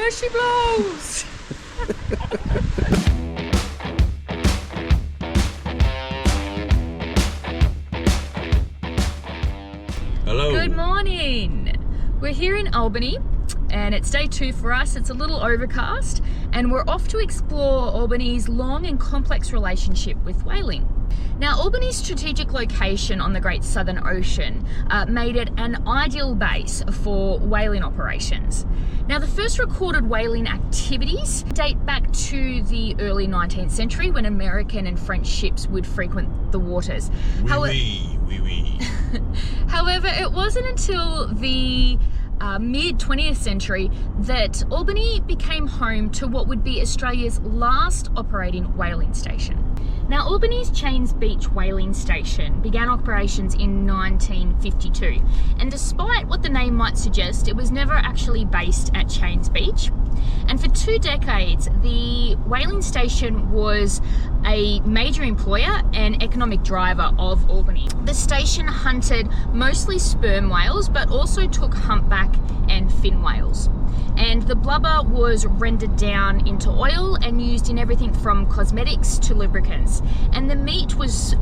There she blows! Hello. Good morning. We're here in Albany and it's day 2 for us. It's a little overcast and we're off to explore Albany's long and complex relationship with whaling. Now, Albany's strategic location on the Great Southern Ocean made it an ideal base for whaling operations. Now, the first recorded whaling activities date back to the early 19th century when American and French ships would frequent the waters. Oui. However, it wasn't until the mid-20th century that Albany became home to what would be Australia's last operating whaling station. Now, Albany's Cheynes Beach whaling station began operations in 1952, and despite what the name might suggest, it was never actually based at Cheynes Beach. And for 2 decades, the whaling station was a major employer and economic driver of Albany. The station hunted mostly sperm whales, but also took humpback and fin whales. And the blubber was rendered down into oil and used in everything from cosmetics to lubricants. And the meat was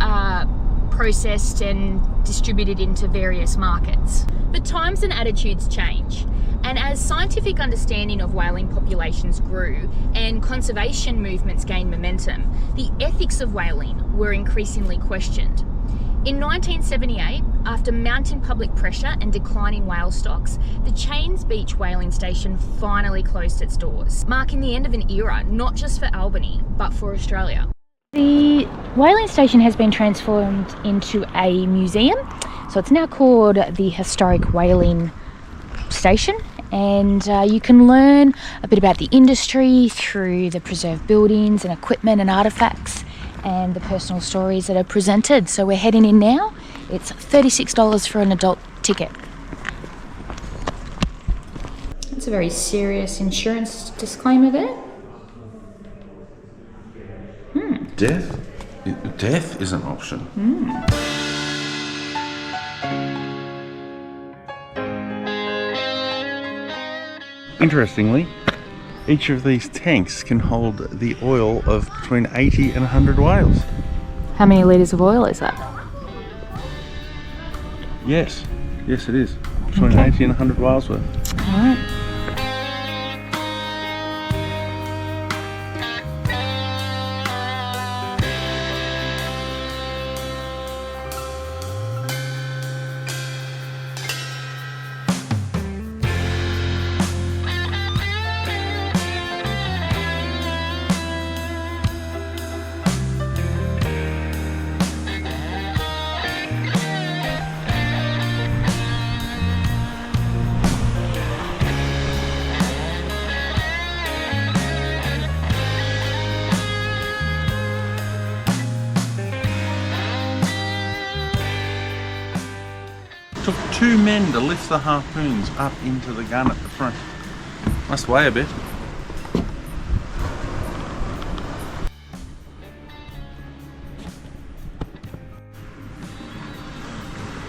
processed and distributed into various markets. But times and attitudes change. And as scientific understanding of whaling populations grew and conservation movements gained momentum, the ethics of whaling were increasingly questioned. In 1978, after mounting public pressure and declining whale stocks, the Cheynes Beach whaling station finally closed its doors, marking the end of an era not just for Albany, but for Australia. The whaling station has been transformed into a museum, so it's now called the Historic Whaling Station, and you can learn a bit about the industry through the preserved buildings and equipment and artefacts and the personal stories that are presented. So we're heading in now. It's $36 for an adult ticket. That's a very serious insurance disclaimer there. Death is an option. Interestingly, each of these tanks can hold the oil of between 80 and 100 whales. How many litres of oil is that? Yes it is. Between 80 and 100 whales worth. Alright. Took 2 men to lift the harpoons up into the gun at the front. Must weigh a bit.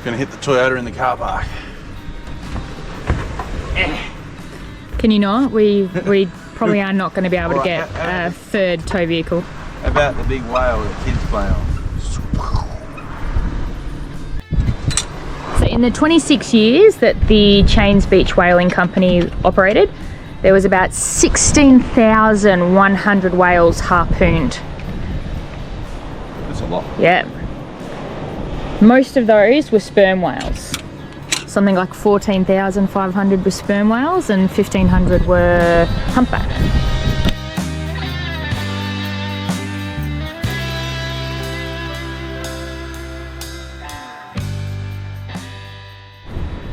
Gonna hit the Toyota in the car park. Can you not? We probably are not going to be able to get a third tow vehicle. How about the big whale that kids play on? So in the 26 years that the Cheynes Beach Whaling Company operated, there was about 16,100 whales harpooned. That's a lot. Yeah. Most of those were sperm whales. Something like 14,500 were sperm whales and 1,500 were humpback.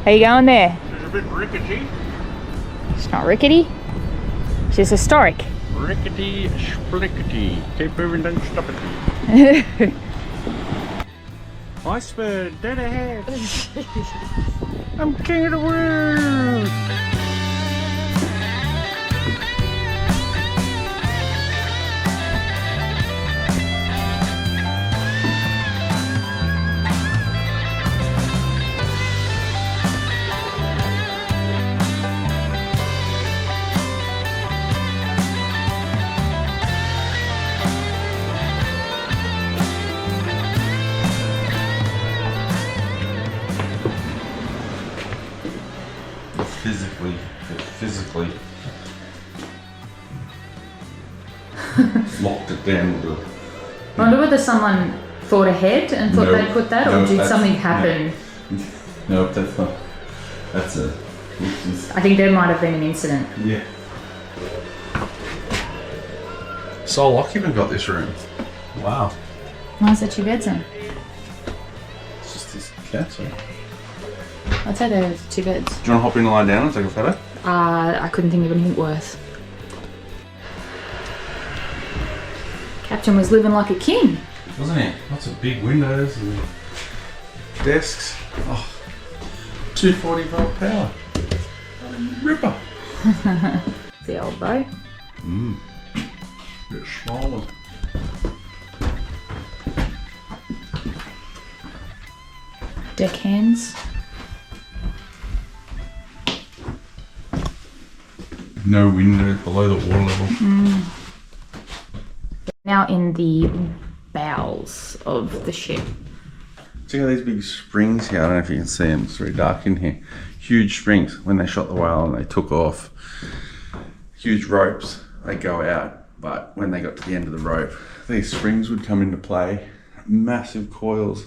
How you going there? It's a bit rickety. It's not rickety. It's just historic. Rickety, splickety. Keep moving, don't stop it. Iceberg, dead ahead. I'm king of the world. physically locked it down with the... I wonder whether someone thought ahead and thought they'd put that, or did something happen? No, that's not. That's a... I think there might have been an incident. Yeah. Sole occupant got this room. Wow. Why is there 2 beds in? It's just this couch. I'd say there was 2 beds. Do you want to hop in and lie down and take a photo? I couldn't think of anything worse. Captain was living like a king. Wasn't he? Lots of big windows and desks. Oh, 240 volt power. Ripper. The old boat. Bit smaller. Deckhands. No window below the water level. Now in the bowels of the ship. Check out these big springs here. I don't know if you can see them. It's very dark in here. Huge springs. When they shot the whale and they took off, huge ropes, they go out. But when they got to the end of the rope, these springs would come into play. Massive coils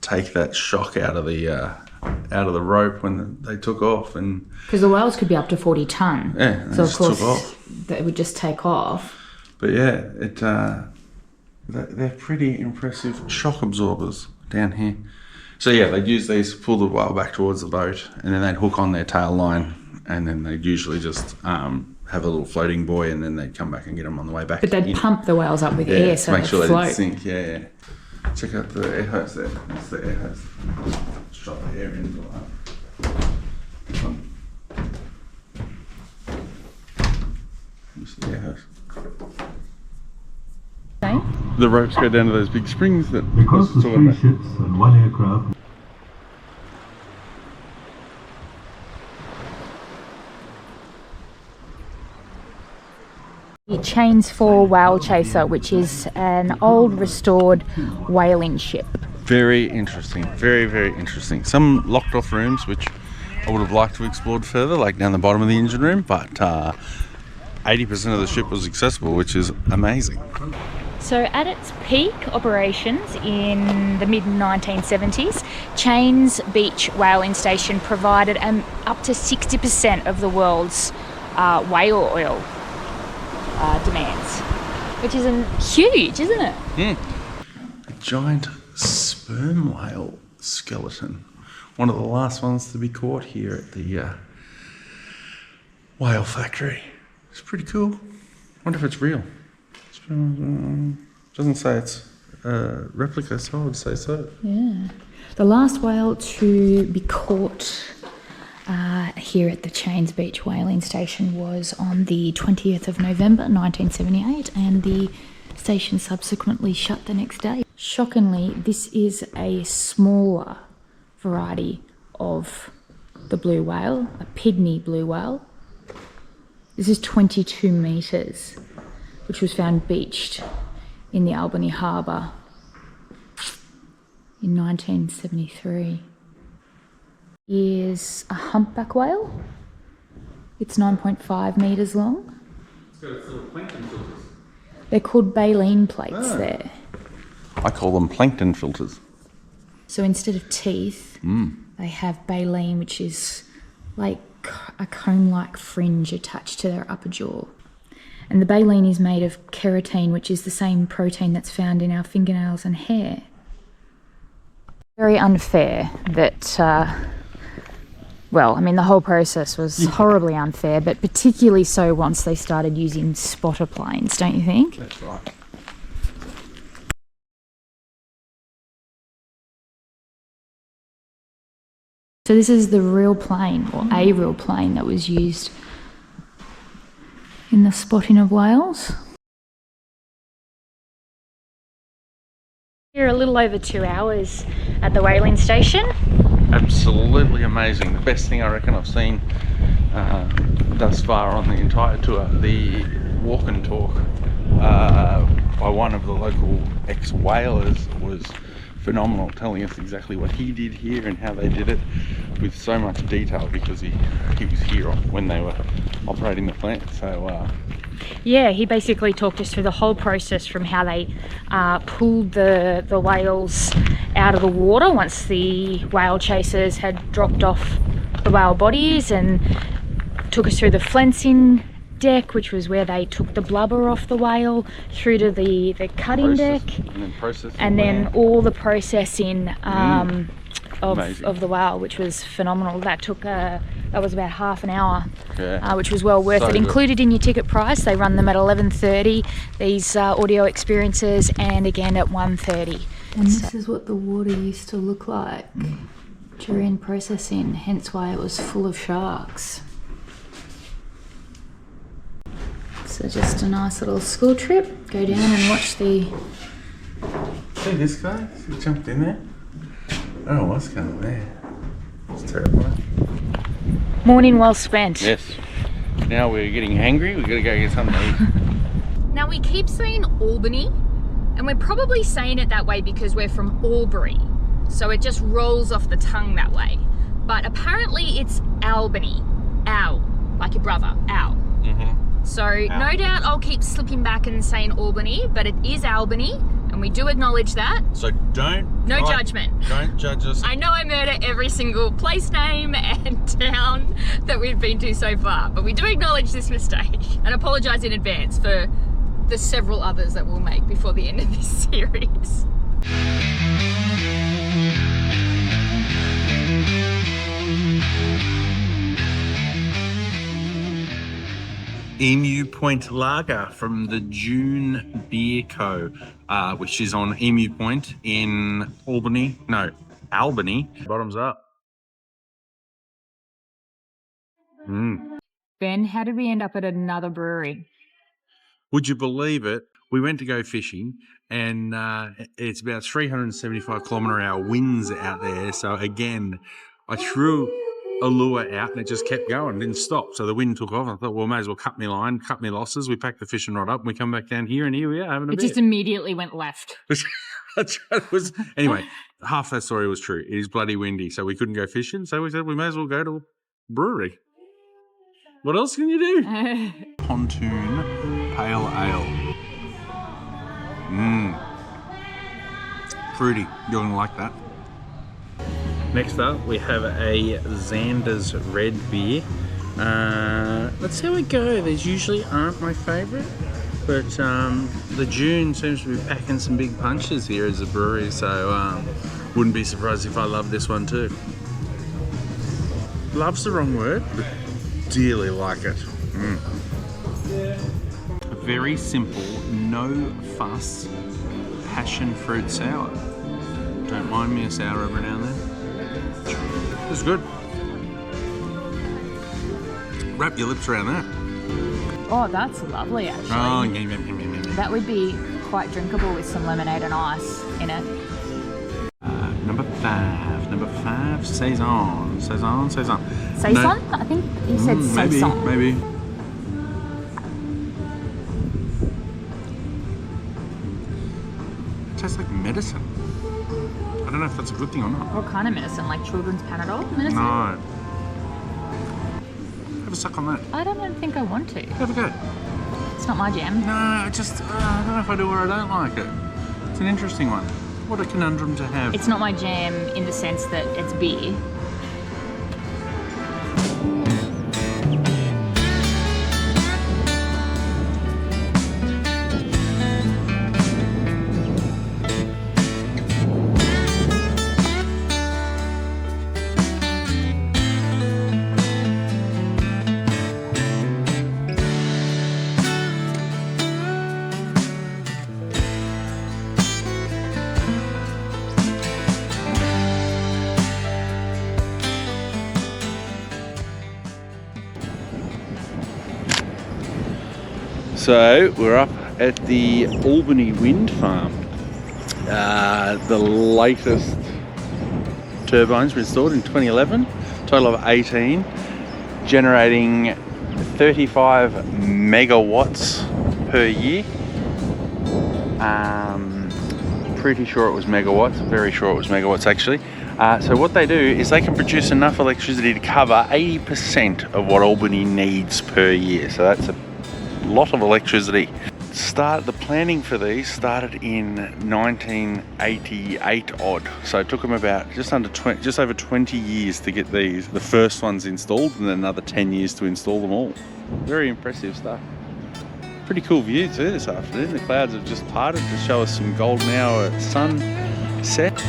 take that shock out of the rope when they took off, and because the whales could be up to 40 ton. Yeah, so of course took off. They would just take off. But yeah, they're pretty impressive shock absorbers down here. So yeah, they'd use these to pull the whale back towards the boat, and then they'd hook on their tail line, and then they'd usually just have a little floating buoy, and then they'd come back and get them on the way back. But they'd pump the whales up with air so make they'd sure float. they didn't sink. Yeah. Check out the air hose there. That's the air hose. Shot the air into that. This is the air hose. Okay. The ropes go down to those big springs that Because the 3 ships and 1 aircraft. The Cheynes IV whale chaser, which is an old restored whaling ship. Very interesting. Very, very interesting. Some locked off rooms which I would have liked to have explored further, like down the bottom of the engine room, but 80% of the ship was accessible, which is amazing. So at its peak operations in the mid-1970s, Cheynes Beach Whaling Station provided up to 60% of the world's whale oil demands, which is huge, isn't it? A giant sperm whale skeleton. One of the last ones to be caught here at the whale factory. It's pretty cool. Wonder if it's real. Doesn't say it's a replica, so I would say so. Yeah. The last whale to be caught here at the Cheynes Beach Whaling Station was on the 20th of November 1978, and the station subsequently shut the next day. Shockingly, this is a smaller variety of the blue whale, a pygmy blue whale. This is 22 metres, which was found beached in the Albany harbour in 1973. Is a humpback whale. It's 9.5 metres long. It's got its little plankton filters. They're called baleen plates there. I call them plankton filters. So instead of teeth, they have baleen, which is like a cone-like fringe attached to their upper jaw. And the baleen is made of keratin, which is the same protein that's found in our fingernails and hair. Very unfair that, well, I mean, the whole process was horribly unfair, but particularly so once they started using spotter planes, don't you think? That's right. So this is the real plane, or a real plane, that was used in the spotting of whales. Here a little over 2 hours at the whaling station. Absolutely amazing. The best thing I reckon I've seen thus far on the entire tour. The walk and talk by one of the local ex-whalers was phenomenal, telling us exactly what he did here and how they did it with so much detail, because he was here when they were operating the plant. So yeah, he basically talked us through the whole process from how they pulled the whales out of the water once the whale chasers had dropped off the whale bodies, and took us through the flensing deck, which was where they took the blubber off the whale, through to the cutting deck, and then all the processing of the whale, which was phenomenal. That took that was about half an hour, which was well worth it. Included in your ticket price. They run them at 11:30, these audio experiences, and again at 1:30. And this is what the water used to look like during processing, hence why it was full of sharks. So just a nice little school trip. Go down and watch the... See this guy? He jumped in there. I don't know what's going on there. It's terrifying. Morning well spent. Yes. Now we're getting hangry. We've got to go get something to eat. Now we keep saying Albany, and we're probably saying it that way because we're from Albury. So it just rolls off the tongue that way. But apparently it's Albany. Ow. Like your brother. Ow. So no doubt I'll keep slipping back and saying Albany, but it is Albany, and we do acknowledge that. So no judgment. Don't judge us. I know I murder every single place name and town that we've been to so far, but we do acknowledge this mistake and apologise in advance for the several others that we'll make before the end of this series. Emu Point Lager from the Dunes Brewing Co, which is on Emu Point in Albany. Bottoms up. Ben, how did we end up at another brewery? Would you believe it? We went to go fishing, and it's about 375 km/h winds out there. So again, I threw a lure out and it just kept going, didn't stop. So the wind took off. I thought, well, may as well cut my line, cut my losses. We packed the fishing rod up and we come back down here, and here we are having a bit. It just immediately went left. Anyway, half that story was true. It is bloody windy, so we couldn't go fishing. So we said we may as well go to a brewery. What else can you do? Pontoon Pale Ale. Fruity. You're going to like that. Next up, we have a Xander's Red Beer. Let's see how we go. These usually aren't my favourite, but the June seems to be packing some big punches here as a brewery, so wouldn't be surprised if I love this one too. Love's the wrong word, but dearly like it. A very simple, no fuss, passion fruit sour. Don't mind me a sour every now and then. It's good. Wrap your lips around that. Oh, that's lovely, actually. Oh, yeah. That would be quite drinkable with some lemonade and ice in it. Number five, Saison. Saison? No. I think he said Saison. Maybe. It tastes like medicine. I don't know if that's a good thing or not. What kind of medicine? Like children's Panadol medicine? No. Have a suck on that. I don't think I want to. Have a go. It's not my jam. No, I don't know if I do or I don't like it. It's an interesting one. What a conundrum to have. It's not my jam in the sense that it's beer. So we're up at the Albany Wind Farm. The latest turbines were installed in 2011, total of 18, generating 35 megawatts per year. pretty sure it was megawatts, very sure it was megawatts actually. So what they do is they can produce enough electricity to cover 80% of what Albany needs per year. So that's a lot of electricity. The planning for these started in 1988 odd. So it took them about just over 20 years to get the first ones installed, and then another 10 years to install them all. Very impressive stuff. Pretty cool view too this afternoon. The clouds have just parted to show us some golden hour sunset.